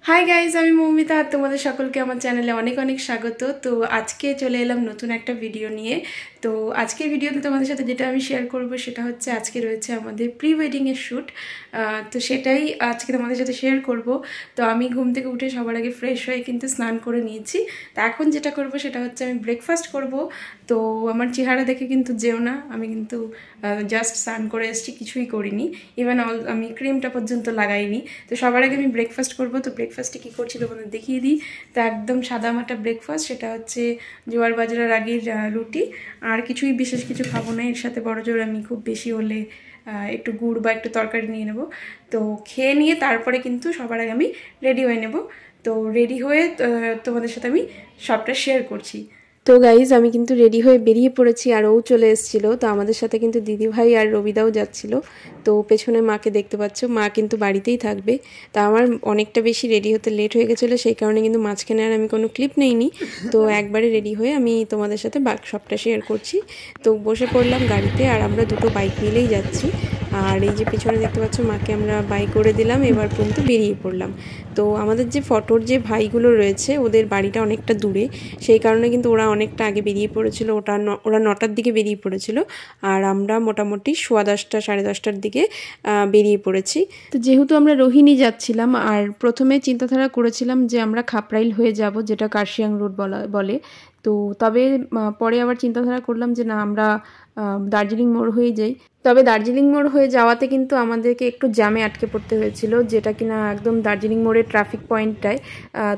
Hi guys, আমি মৌমিতা আর তোমাদের সকলকে আমার চ্যানেলে অনেক অনেক স্বাগত। তো আজকে চলে এলাম নতুন একটা ভিডিও নিয়ে। তো আজকের ভিডিওতে তোমাদের সাথে যেটা আমি শেয়ার করব সেটা হচ্ছে আজকে রয়েছে আমাদের প্রি ওয়েডিংয়ের শ্যুট। তো সেটাই আজকে তোমাদের সাথে শেয়ার করব। তো আমি ঘুম থেকে উঠে সবার আগে ফ্রেশ হয়ে কিন্তু স্নান করে নিয়েছি। তো এখন যেটা করব সেটা হচ্ছে আমি ব্রেকফাস্ট করব। তো আমার চেহারা দেখে কিন্তু যেও না, আমি কিন্তু জাস্ট স্নান করে এসেছি, কিছুই করিনি। ইভেন আমি ক্রিমটা পর্যন্ত লাগাইনি। তো সবার আগে আমি ব্রেকফাস্ট করব। তো ব্রেকফাস্টে কী করছি তোমাদের দেখিয়ে দিই। তো একদম সাদামাটা ব্রেকফাস্ট, সেটা হচ্ছে জোয়ার বাজরা রাগির রুটি। আর কিছুই বিশেষ কিছু খাবো না, এর সাথে বড় জোর আমি খুব বেশি হলে একটু গুড় বা একটু তরকারি নিয়ে নেব। তো খেয়ে নিয়ে তারপরে কিন্তু সবার আগে আমি রেডি হয়ে নেব। তো রেডি হয়ে তোমাদের সাথে আমি সবটা শেয়ার করছি। তো গাইজ, আমি কিন্তু রেডি হয়ে বেরিয়ে পড়েছি আর ও চলে এসেছিলো। তো আমাদের সাথে কিন্তু দিদিভাই আর রবিদাও যাচ্ছিলো। তো পেছনে মাকে দেখতে পাচ্ছ, মা কিন্তু বাড়িতেই থাকবে। তা আমার অনেকটা বেশি রেডি হতে লেট হয়ে গেছিলো, সেই কারণে কিন্তু মাঝখানে আর আমি কোনো ক্লিপ নেইনি। তো একবারে রেডি হয়ে আমি তোমাদের সাথে সবটা শেয়ার করছি। তো বসে পড়লাম গাড়িতে, আর আমরা দুটো বাইক মিলেই যাচ্ছি। আর এই যে পিছনে দেখতে পাচ্ছ, মাকে আমরা বাই করে দিলাম, এবার পর্যন্ত বেরিয়ে পড়লাম। তো আমাদের যে ফটোর যে ভাইগুলো রয়েছে, ওদের বাড়িটা অনেকটা দূরে, সেই কারণে কিন্তু ওরা অনেকটা আগে বেরিয়ে পড়েছিল। ওরা 9টার দিকে বেরিয়ে পড়েছিল, আর আমরা মোটামুটি 10:15 সাড়ে 10টার দিকে বেরিয়ে পড়েছি। তো যেহেতু আমরা রোহিণী যাচ্ছিলাম, আর প্রথমে চিন্তাধারা করেছিলাম যে আমরা খাপরাইল হয়ে যাব, যেটা কার্শিয়াং রোড বলে। তো তবে পরে আবার চিন্তাধারা করলাম যে না, আমরা দার্জিলিং মোড় হয়ে যাই। তবে দার্জিলিং মোড় হয়ে যাওয়াতে কিন্তু আমাদেরকে একটু জ্যামে আটকে পড়তে হয়েছিল, যেটা কিনা একদম দার্জিলিং মোড়ের ট্রাফিক পয়েন্টটায়।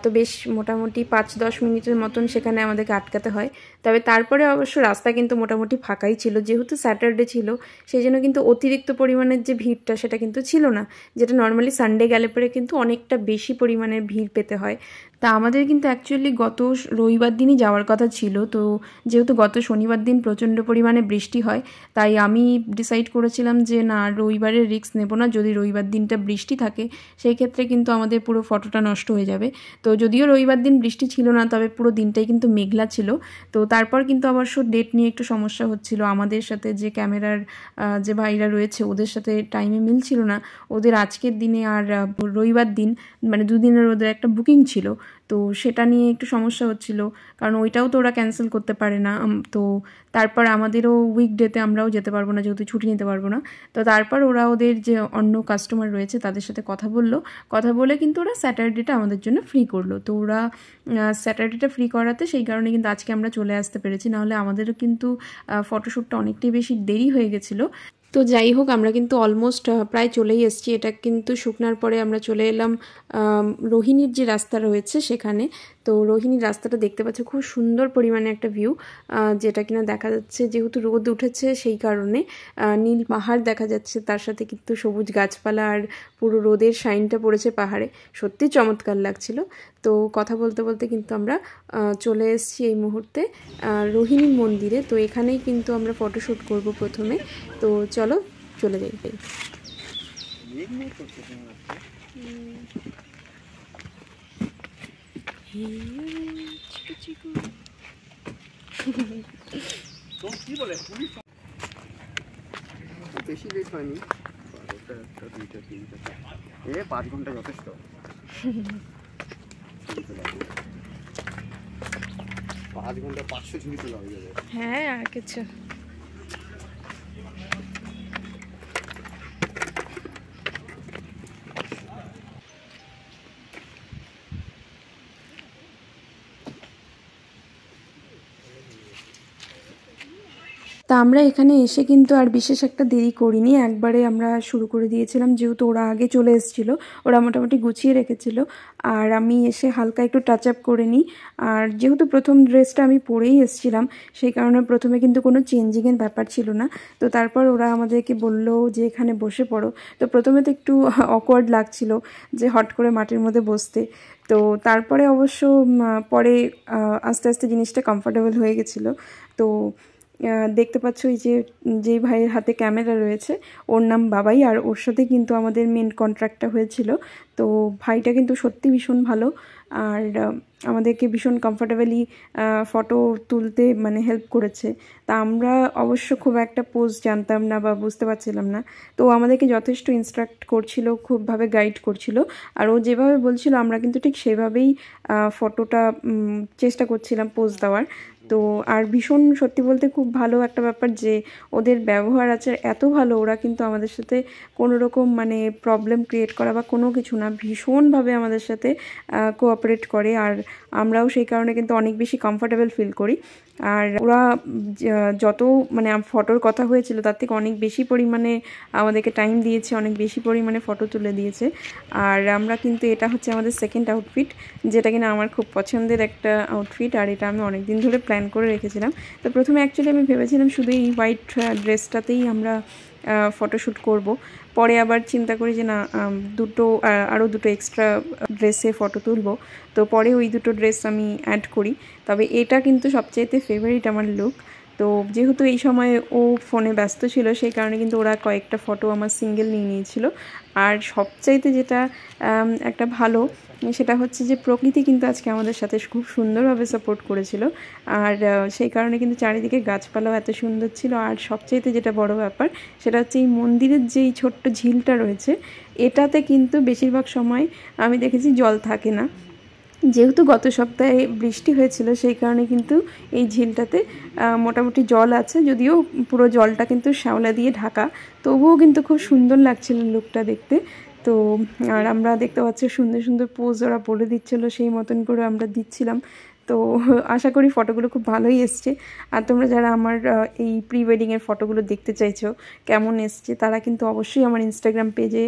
তো বেশ মোটামুটি 5-10 মিনিটের মতন সেখানে আমাদেরকে আটকাতে হয়। তবে তারপরে অবশ্য রাস্তা কিন্তু মোটামুটি ফাঁকাই ছিল, যেহেতু স্যাটারডে ছিল, সেই জন্য কিন্তু অতিরিক্ত পরিমাণের যে ভিড়টা সেটা কিন্তু ছিল না, যেটা নর্মালি সানডে গেলে পরে কিন্তু অনেকটা বেশি পরিমাণের ভিড় পেতে হয়। তা আমাদের কিন্তু অ্যাকচুয়ালি গত রবিবার দিনই যাওয়ার কথা ছিল। তো যেহেতু গত শনিবার দিন প্রচণ্ড পরিমাণে বৃষ্টি হয়, তাই আমি ডিসাইড করেছিলাম যে না, রবিবারের রিস্ক নেব না। যদি রবিবার দিনটা বৃষ্টি থাকে, সেই ক্ষেত্রে কিন্তু আমাদের পুরো ফটোটা নষ্ট হয়ে যাবে। তো যদিও রবিবার দিন বৃষ্টি ছিল না, তবে পুরো দিনটাই কিন্তু মেঘলা ছিল। তো তারপর কিন্তু অবশ্য ডেট নিয়ে একটু সমস্যা হচ্ছিল। আমাদের সাথে যে ক্যামেরার যে ভাইরা রয়েছে, ওদের সাথে টাইমে মিলছিল না। ওদের আজকের দিনে আর রবিবার দিন, মানে দুদিনের ওদের একটা বুকিং ছিল। তো সেটা নিয়ে একটু সমস্যা হচ্ছিল, কারণ ওইটাও তো ওরা ক্যান্সেল করতে পারে না। তো তারপর আমাদেরও উইকডেতে আমরাও যেতে পারবো না, যেহেতু ছুটি নিতে পারবো না। তো তারপর ওরা ওদের যে অন্য কাস্টমার রয়েছে তাদের সাথে কথা বলে কিন্তু ওরা স্যাটারডেটা আমাদের জন্য ফ্রি করলো। তো ওরা স্যাটারডেটা ফ্রি করাতে সেই কারণে কিন্তু আজকে আমরা চলে আসতে পেরেছি, নাহলে আমাদেরও কিন্তু ফটোশ্যুটটা অনেকটাই বেশি দেরি হয়ে গেছিলো। তো যাই হোক, আমরা কিন্তু অলমোস্ট প্রায় চলেই এসেছি। এটা কিন্তু শুকনার পরে আমরা চলে এলাম রোহিণীর যে রাস্তা রয়েছে সেখানে। তো রোহিণীর রাস্তাটা দেখতে পাচ্ছ, খুব সুন্দর পরিমাণে একটা ভিউ, যেটা কিনা দেখা যাচ্ছে, যেহেতু রোদ উঠেছে সেই কারণে নীল পাহাড় দেখা যাচ্ছে, তার সাথে কিন্তু সবুজ গাছপালা, আর পুরো রোদের শাইনটা পড়েছে পাহাড়ে, সত্যি চমৎকার লাগছিল। তো কথা বলতে বলতে কিন্তু আমরা চলে এসেছি এই মুহূর্তে রোহিণীর মন্দিরে। তো এখানেই কিন্তু আমরা ফটোশ্যুট করব প্রথমে। তো চলো চলে যাই। বেশি লেট হয়নি, 5 ঘন্টা যথেষ্ট। 5 ঘন্টা 500 ছবি তোলা হয়ে যাবে। হ্যাঁ, আর কিছু তা আমরা এখানে এসে কিন্তু আর বিশেষ একটা দেরি করিনি, একবারে আমরা শুরু করে দিয়েছিলাম। যেহেতু ওরা আগে চলে এসেছিলো, ওরা মোটামুটি গুছিয়ে রেখেছিল, আর আমি এসে হালকা একটু টাচ আপ করে নিই। আর যেহেতু প্রথম ড্রেসটা আমি পরেই এসেছিলাম, সেই কারণে প্রথমে কিন্তু কোনো চেঞ্জিংয়ের ব্যাপার ছিল না। তো তারপর ওরা আমাদেরকে বললো যে এখানে বসে পড়ো। তো প্রথমে তো একটু অকওয়ার্ড লাগছিল যে হট করে মাটির মধ্যে বসতে। তো তারপরে অবশ্য পরে আস্তে আস্তে জিনিসটা কমফোর্টেবল হয়ে গেছিলো। তো দেখতে পাচ্ছ এই যে ভাইয়ের হাতে ক্যামেরা রয়েছে ওর নাম বাবাই, আর ওর সাথে কিন্তু আমাদের মেন কন্ট্রাক্টটা হয়েছিল। তো ভাইটা কিন্তু সত্যি ভীষণ ভালো, আর আমাদেরকে ভীষণ কমফোর্টেবলি ফটো তুলতে মানে হেল্প করেছে। তা আমরা অবশ্য খুব একটা পোজ জানতাম না বা বুঝতে পারছিলাম না, তো আমাদেরকে যথেষ্ট ইনস্ট্রাক্ট করছিল, খুবভাবে গাইড করছিল, আর ও যেভাবে বলছিল আমরা কিন্তু ঠিক সেভাবেই ফটোটা চেষ্টা করছিলাম পোজ দেওয়ার। তো আর ভীষণ সত্যি বলতে খুব ভালো একটা ব্যাপার যে ওদের ব্যবহার আছে এত ভালো, ওরা কিন্তু আমাদের সাথে কোনো রকম মানে প্রবলেম ক্রিয়েট করা বা কোনো কিছু না, ভীষণভাবে আমাদের সাথে কোঅপারেট করে, আর আমরাও সেই কারণে কিন্তু অনেক বেশি কমফোর্টেবল ফিল করি। আর ওরা যত মানে ফটোর কথা হয়েছিল তার থেকে অনেক বেশি পরিমাণে আমাদেরকে টাইম দিয়েছে, অনেক বেশি পরিমাণে ফটো তুলে দিয়েছে। আর আমরা কিন্তু এটা হচ্ছে আমাদের সেকেন্ড আউটফিট, যেটা কিনা আমার খুব পছন্দের একটা আউটফিট, আর এটা আমি অনেক দিন ধরে প্ল্যান করে রেখেছিলাম। তো প্রথমে অ্যাকচুয়ালি আমি ভেবেছিলাম শুধু এই হোয়াইট ড্রেসটাতেই আমরা ফটোশ্যুট করব, পরে আবার চিন্তা করি যে না আরও দুটো এক্সট্রা ড্রেসে ফটো তুলব, তো পরে ওই দুটো ড্রেস আমি অ্যাড করি। তবে এটা কিন্তু সবচাইতে ফেভারিট আমার লুক। তো যেহেতু এই সময় ও ফোনে ব্যস্ত ছিল সেই কারণে কিন্তু ওরা কয়েকটা ফটো আমার সিঙ্গেল নিয়ে নিয়েছিল। আর সবচাইতে যেটা একটা ভালো সেটা হচ্ছে যে প্রকৃতি কিন্তু আজকে আমাদের সাথে খুব সুন্দরভাবে সাপোর্ট করেছিল, আর সেই কারণে কিন্তু চারিদিকে গাছপালাও এত সুন্দর ছিল। আর সবচাইতে যেটা বড় ব্যাপার সেটা হচ্ছে এই মন্দিরের যেই ছোট্ট ঝিলটা রয়েছে এটাতে কিন্তু বেশিরভাগ সময় আমি দেখেছি জল থাকে না, যেহেতু গত সপ্তাহে বৃষ্টি হয়েছিল সেই কারণে কিন্তু এই ঝিলটাতে মোটামুটি জল আছে, যদিও পুরো জলটা কিন্তু শ্যাওলা দিয়ে ঢাকা, তবুও কিন্তু খুব সুন্দর লাগছিল লুকটা দেখতে। তো আর আমরা দেখতে পাচ্ছি সুন্দর সুন্দর পোজ ওরা বলে দিচ্ছিলো, সেই মতন করে আমরা দিচ্ছিলাম। তো আশা করি ফটোগুলো খুব ভালোই এসছে। আর তোমরা যারা আমার এই প্রি ওয়েডিংয়ের ফটোগুলো দেখতে চাইছো কেমন এসছে তারা কিন্তু অবশ্যই আমার ইনস্টাগ্রাম পেজে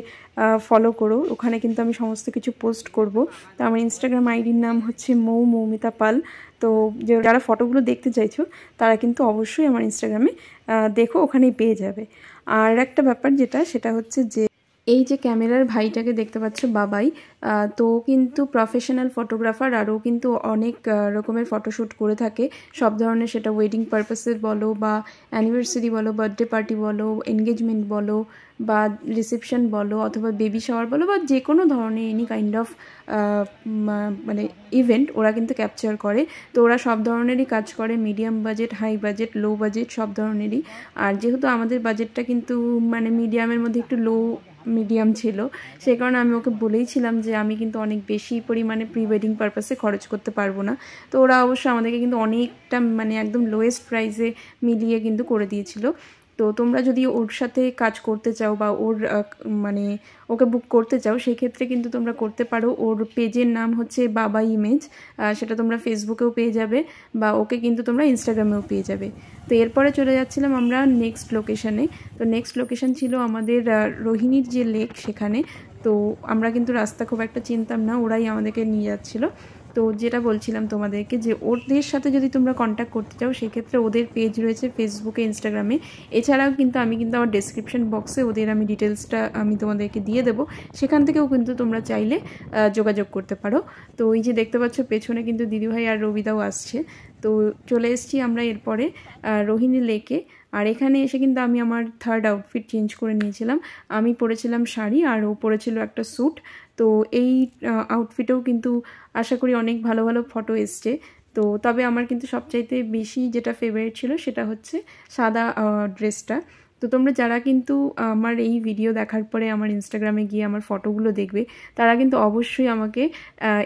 ফলো করো, ওখানে কিন্তু আমি সমস্ত কিছু পোস্ট করব। তো আমার ইনস্টাগ্রাম আইডির নাম হচ্ছে মৌমিতা পাল। তো যারা ফটোগুলো দেখতে চাইছো তারা কিন্তু অবশ্যই আমার ইনস্টাগ্রামে দেখো, ওখানেই পেয়ে যাবে। আর একটা ব্যাপার সেটা হচ্ছে যে এই যে ক্যামেরার ভাইটাকে দেখতে পাচ্ছ বাবাই, তো কিন্তু প্রফেশনাল ফটোগ্রাফার, আর ও কিন্তু অনেক রকমের ফটোশ্যুট করে থাকে সব ধরনের, সেটা ওয়েডিং পারপাসের বলো বা অ্যানিভার্সারি বলো, বার্থডে পার্টি বলো, এনগেজমেন্ট বলো বা রিসেপশন বলো অথবা বেবি শাওয়ার বলো বা যে কোনো ধরনের এনি কাইন্ড অফ মানে ইভেন্ট ওরা কিন্তু ক্যাপচার করে। তো ওরা সব ধরনেরই কাজ করে, medium budget, high budget, low budget, সব ধরনেরই। আর যেহেতু আমাদের বাজেটটা কিন্তু মানে মিডিয়ামের মধ্যে একটু লো মিডিয়াম ছিল, সেই কারণে আমি ওকে বলেইছিলাম যে আমি কিন্তু অনেক বেশি পরিমাণে প্রি ওয়েডিং পারপাসে খরচ করতে পারবো না। তো ওরা অবশ্য আমাদেরকে কিন্তু অনেকটা মানে একদম লোয়েস্ট প্রাইসে মিলিয়ে কিন্তু করে দিয়েছিল। তো তোমরা যদি ওর সাথে কাজ করতে চাও বা ওর মানে ওকে বুক করতে চাও সেই ক্ষেত্রে কিন্তু তোমরা করতে পারো। ওর পেজের নাম হচ্ছে বাবা ইমেজ, সেটা তোমরা ফেসবুকেও পেয়ে যাবে বা ওকে কিন্তু তোমরা ইনস্টাগ্রামেও পেয়ে যাবে। তো এরপরে চলে যাচ্ছিলাম আমরা নেক্সট লোকেশানে। তো নেক্সট লোকেশান ছিল আমাদের রোহিণীর যে লেক সেখানে। তো আমরা কিন্তু রাস্তা খুব একটা চিনতাম না, ওরাই আমাদেরকে নিয়ে যাচ্ছিলো। তো যেটা বলছিলাম তোমাদেরকে যে ওদের সাথে যদি তোমরা কন্ট্যাক্ট করতে চাও সেক্ষেত্রে ওদের পেজ রয়েছে ফেসবুকে, ইনস্টাগ্রামে। এছাড়াও কিন্তু আমি কিন্তু আমার ডেসক্রিপশন বক্সে ওদের আমি ডিটেলসটা আমি তোমাদেরকে দিয়ে দেবো, সেখান থেকেও কিন্তু তোমরা চাইলে যোগাযোগ করতে পারো। তো এই যে দেখতে পাচ্ছ পেছনে কিন্তু দিদিভাই আর রবিদাও আসছে। তো চলে এসেছি আমরা এরপরে রোহিণী লেকে। আর এখানে এসে কিন্তু আমি আমার থার্ড আউটফিট চেঞ্জ করে নিয়েছিলাম, আমি পরেছিলাম শাড়ি আর ও পরেছিল একটা স্যুট। তো এই আউটফিটেও কিন্তু আশা করি অনেক ভালো ভালো ফটো এসছে। তো তবে আমার কিন্তু সবচাইতে বেশি যেটা ফেভারিট ছিল সেটা হচ্ছে সাদা ড্রেসটা। তো তোমরা যারা কিন্তু আমার এই ভিডিও দেখার পরে আমার ইনস্টাগ্রামে গিয়ে আমার ফটোগুলো দেখবে তারা কিন্তু অবশ্যই আমাকে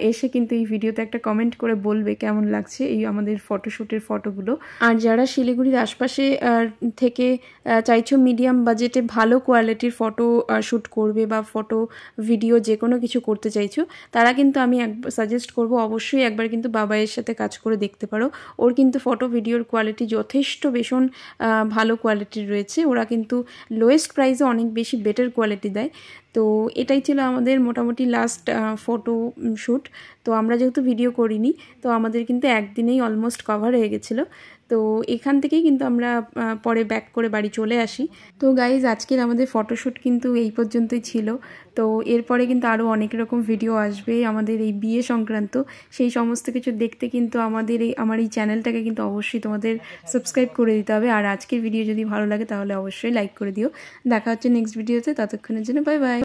এসে কিন্তু এই ভিডিওতে একটা কমেন্ট করে বলবে কেমন লাগছে এই আমাদের ফটোশ্যুটের ফটোগুলো। আর যারা শিলিগুড়ির আশপাশে থেকে চাইছো মিডিয়াম বাজেটে ভালো কোয়ালিটির ফটো শ্যুট করবে বা ফটো ভিডিও যে কোনো কিছু করতে চাইছো তারা কিন্তু আমি সাজেস্ট করব অবশ্যই একবার কিন্তু বাবাইয়ের সাথে কাজ করে দেখতে পারো। ওর কিন্তু ফটো ভিডিওর কোয়ালিটি যথেষ্ট ভীষণ ভালো কোয়ালিটির রয়েছে, ওরা কিন্তু লোয়েস্ট প্রাইসে অনেক বেশি বেটার কোয়ালিটি দেয়। তো এটাই ছিল আমাদের মোটামুটি লাস্ট ফটো শ্যুট। তো আমরা যেহেতু ভিডিও করিনি, তো আমাদের কিন্তু একদিনেই অলমোস্ট কভার হয়ে গেছিলো। তো এখান থেকেই কিন্তু আমরা পরে ব্যাক করে বাড়ি চলে আসি। তো গাইজ, আজকের আমাদের ফটোশ্যুট কিন্তু এই পর্যন্তই ছিল। তো এরপরে কিন্তু আরও অনেক রকম ভিডিও আসবে আমাদের এই বিয়ে সংক্রান্ত। সেই সমস্ত কিছু দেখতে কিন্তু আমার এই চ্যানেলটাকে কিন্তু অবশ্যই তোমাদের সাবস্ক্রাইব করে দিতে হবে। আর আজকের ভিডিও যদি ভালো লাগে তাহলে অবশ্যই লাইক করে দিও। দেখা হচ্ছে নেক্সট ভিডিওতে, ততক্ষণের জন্য বাই বাই।